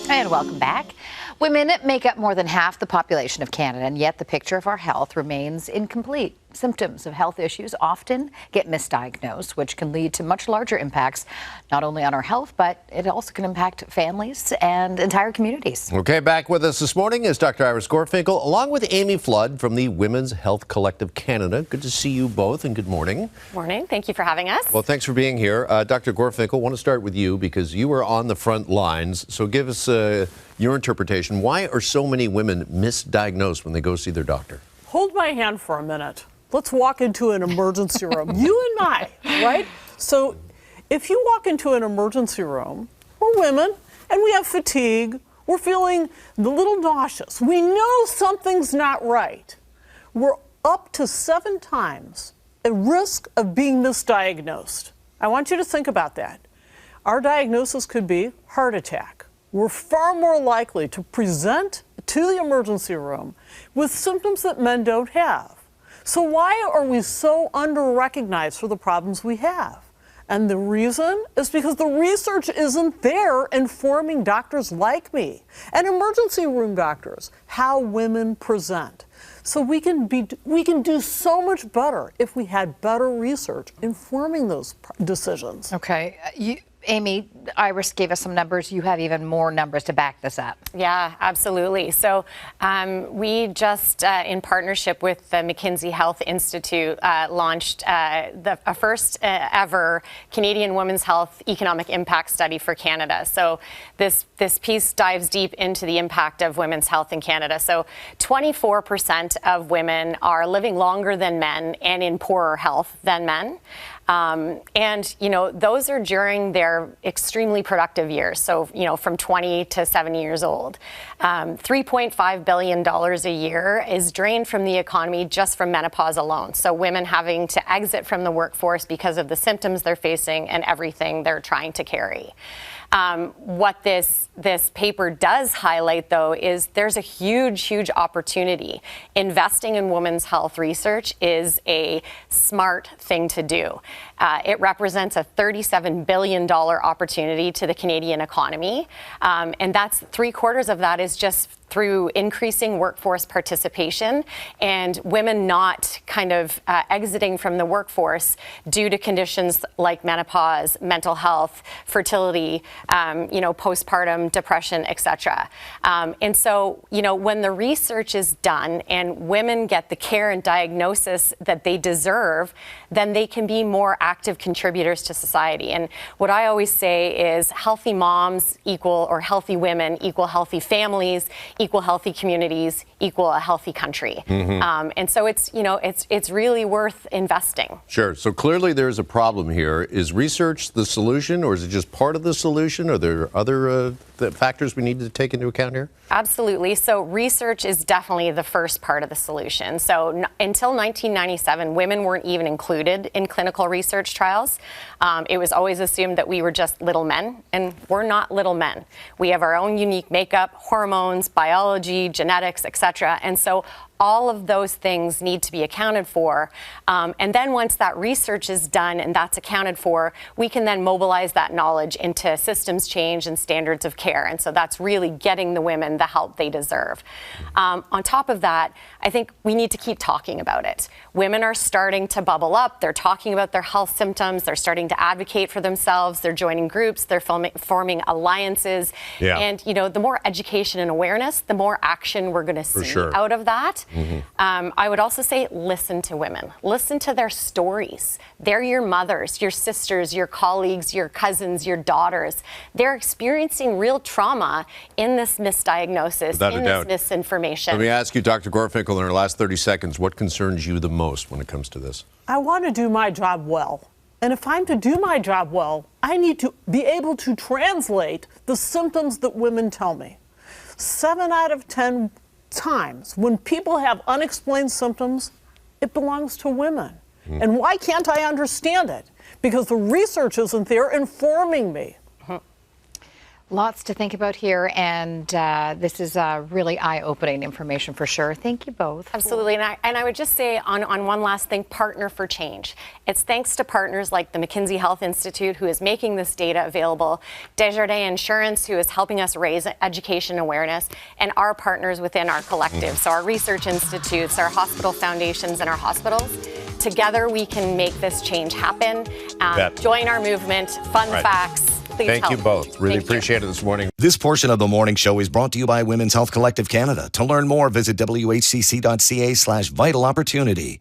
And welcome back. Women make up more than half the population of Canada, and yet the picture of our health remains incomplete. Symptoms of health issues often get misdiagnosed, which can lead to much larger impacts, not only on our health, but it also can impact families and entire communities. Okay, back with us this morning is Dr. Iris Gorfinkel, along with Amy Flood from the Women's Health Collective Canada. Good to see you both, and good morning. Morning. Thank you for having us. Well, thanks for being here. Dr. Gorfinkel, I want to start with you because you were on the front lines. So give us your interpretation. Why are so many women misdiagnosed when they go see their doctor? Hold my hand for a minute. Let's walk into an emergency room. You and I, right? So if you walk into an emergency room, we're women and we have fatigue. We're feeling a little nauseous. We know something's not right. We're up to 7 times at risk of being misdiagnosed. I want you to think about that. Our diagnosis could be heart attack. We're far more likely to present to the emergency room with symptoms that men don't have. So why are we so under-recognized for the problems we have? And the reason is because the research isn't there informing doctors like me and emergency room doctors how women present. So we can do so much better if we had better research informing those decisions. Okay. Amy, Iris gave us some numbers. You have even more numbers to back this up. Yeah, absolutely. So we just, in partnership with the McKinsey Health Institute, launched a first ever Canadian Women's Health Economic Impact Study for Canada. So this piece dives deep into the impact of women's health in Canada. So 24% of women are living longer than men and in poorer health than men. And, you know, those are during their extremely productive years. So, you know, from 20 to 70 years old. $3.5 billion a year is drained from the economy just from menopause alone. So women having to exit from the workforce because of the symptoms they're facing and everything they're trying to carry. What this paper does highlight, though, is there's a huge opportunity. Investing in women's health research is a smart thing to do. It represents a $37 billion opportunity to the Canadian economy, and that's 3/4 of that is just through increasing workforce participation and women not kind of exiting from the workforce due to conditions like menopause, mental health, fertility, you know, postpartum depression, etc. And so, you know, when the research is done and women get the care and diagnosis that they deserve, then they can be more active contributors to society. And what I always say is healthy moms equal, or healthy women equal healthy families, equal healthy communities, equal a healthy country. And so it's, you know, it's really worth investing. Sure. So clearly there's a problem here. Is research the solution, or is it just part of the solution? Are there other factors we need to take into account here? Absolutely. So research is definitely the first part of the solution. So until 1997, women weren't even included in clinical research trials. It was always assumed that we were just little men, and we're not little men. We have our own unique makeup, hormones, biology, genetics, etc. And so all of those things need to be accounted for. And then once that research is done and that's accounted for, we can then mobilize that knowledge into systems change and standards of care. And so that's really getting the women the help they deserve. On top of that, I think we need to keep talking about it. Women are starting to bubble up. They're talking about their health symptoms. They're starting to advocate for themselves. They're joining groups. They're forming alliances. Yeah. And, you know, the more education and awareness, the more action we're going to see out of that. I would also say listen to women. Listen to their stories. They're your mothers, your sisters, your colleagues, your cousins, your daughters. They're experiencing real trauma in this misdiagnosis, in this misinformation. Let me ask you, Dr. Gorfinkel, in our last 30 seconds, what concerns you the most when it comes to this? I want to do my job well. And if I'm to do my job well, I need to be able to translate the symptoms that women tell me. 7 out of 10 times when people have unexplained symptoms, it belongs to women. And why can't I understand it? Because the research isn't there informing me. Lots to think about here, and this is really eye-opening information for sure. Thank you both. Absolutely, and I would just say on one last thing, partner for change. It's thanks to partners like the McKinsey Health Institute, who is making this data available, Desjardins Insurance, who is helping us raise education awareness, and our partners within our collective, so our research institutes, our hospital foundations, and our hospitals. Together, we can make this change happen. Join our movement, fun facts. Please Thank you help. both. Really appreciate it this morning. This portion of the morning show is brought to you by Women's Health Collective Canada. To learn more, visit whcc.ca/vital opportunity.